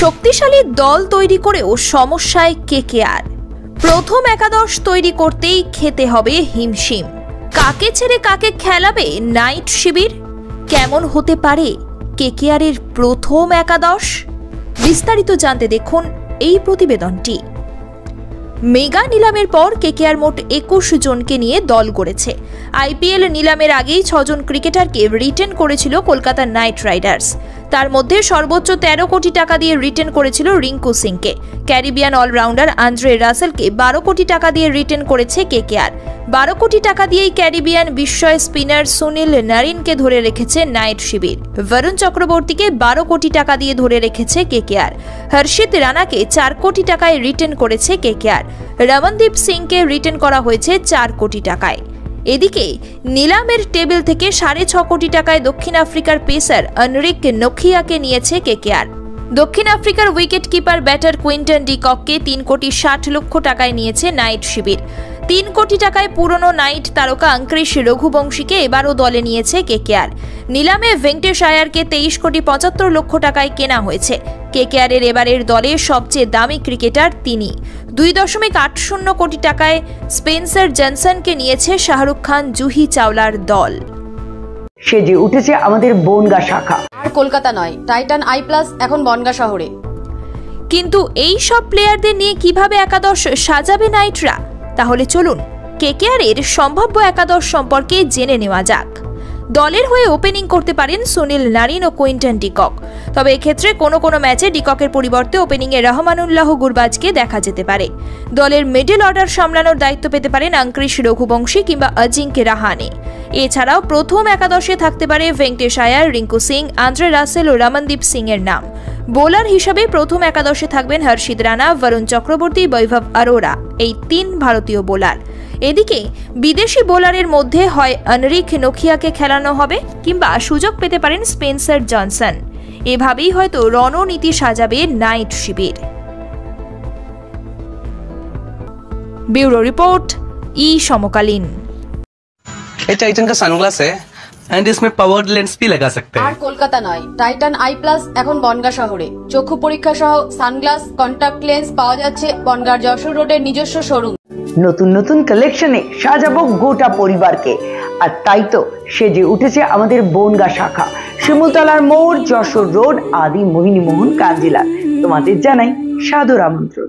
শক্তিশালী দল তৈরি করেও সমস্যায় কেকেআর। প্রথম একাদশ তৈরি করতেই খেতে হবে হিমশিম। কাকে ছেড়ে কাকে খেলাবে নাইট শিবির? কেমন হতে পারে কেকেআরের প্রথম একাদশ? বিস্তারিত জানতে দেখুন এই প্রতিবেদনটি। মেগা নিলামের পর কেকেআর মোট 21 জনকে নিয়ে দল গড়েছে। আইপিএল নিলামের আগেই 6 জন ক্রিকেটারকে রিটেন করেছিল কলকাতা নাইট রাইডার্স। তার মধ্যে সর্বোচ্চ 13 কোটি টাকা দিয়ে রিটেন করেছিল রিঙ্কু সিংকে। ক্যারিবিয়ান অলরাউন্ডার আন্দ্রে রাসেলকে 12 কোটি টাকা দিয়ে রিটেন করেছে কেকেআর। 12 কোটি টাকা দিয়েই ক্যারিবিয়ান বিস্ময় স্পিনার সুনীল নারিনকে ধরে রেখেছে নাইট শিবির। বরুণ চক্রবর্তীকে 12 কোটি টাকা দিয়ে ধরে রেখেছে কেকেআর। হর্ষিত রানাকে 4 কোটি টাকায় রিটেন করেছে কেকেআর। রমনদীপ সিংকে রিটেন করা হয়েছে 4 কোটি টাকায়। এদিকে নিলামের টেবিল থেকে 6.5 কোটি টাকায় দক্ষিণ আফ্রিকার পেসার অনরিক নখিয়াকে নিয়েছে কেকেআর। দক্ষিণ আফ্রিকার wicket keeper batter Quinton de কককে 3 কোটি 60 লক্ষ টাকায় নিয়েছে নাইট শিবির। 3 কোটি টাকায় পুরনো নাইট তারকা অঙ্কৃশ রঘুবংশীকে এবারও দলে নিয়েছে কেকেআর। নিলামে ভেঙ্কটেশ আয়ারকে 23 কোটি 75 লক্ষ টাকায় কেনা হয়েছে। কেকেআরের এবারের দলে সবচেয়ে দামি ক্রিকেটার তিনি। 2.80 কোটি টাকায় স্পেন্সার জনসনকে নিয়েছে শাহরুখ খান জুহি চাওলার দল। সেজে উঠেছে আমাদের বনগা শাখা। আর কলকাতা নয়, টাইটান আই প্লাস এখন বনগা শহরে। কিন্তু এই সব প্লেয়ারদের নিয়ে কিভাবে একাদশ সাজাবে নাইটরা? তাহলে চলুন কেকেআরের সম্ভাব্য একাদশ সম্পর্কে জেনে নেওয়া যাক। দলের হয়ে ওপেনিং করতে পারেন সুনীল নারিন ও কুইন্টন ডি কক। তবে এক্ষেত্রে কোনো ম্যাচে ডি ককের পরিবর্তে ওপেনিংয়ে রহমানুল্লাহ গুরবাজকে দেখা যেতে পারে। দলের মিডল অর্ডার সামলানোর দায়িত্ব পেতে পারেন অঙ্কৃশ রঘুবংশী কিংবা অজিঙ্কে রাহানে। এছাড়াও প্রথম একাদশে থাকতে পারে ভেঙ্কটেশ আয়ার, রিঙ্কু সিং, আন্দ্রে রাসেল ও রমনদীপ সিং এর নাম। বোলার হিসাবে প্রথম একাদশে থাকবেন হর্ষিত রানা, বরুণ চক্রবর্তী, বৈভব অরোরা, এই 3 ভারতীয় বোলার। এদিকে বিদেশি বোলারের মধ্যে হয় অনরিক নখিয়াকে খেলানো হবে কিংবা সুযোগ পেতে পারেন স্পেন্সার জনসন। এভাবেই হয়তো রণনীতি সাজাবে নাইট শিবির। ब्यूरो रिपोर्ट ई समकालीन। ये टाइटन का सनग्लास है एंड इसमें पावर्ड लेंस भी लगा सकते हैं। আর কলকাতা নয়, টাইটান আই প্লাস এখন বনগা শহরে। চক্ষু পরীক্ষা সহ সানগ্লাস, কন্টাক্ট লেন্স পাওয়া যাচ্ছে বনগার যশোর রোডের নিজস্ব শোরুম। নতুন নতুন কালেকশনে সাজাবো গোটা পরিবারকে। আর তাই তো সেজে উঠেছে আমাদের বনগা শাখা। শিমুলতলার মোড়, যশোর রোড, আদি মোহিনী মোহন কাঞ্জিলা। তোমাদের জানাই সাদর আমন্ত্রণ।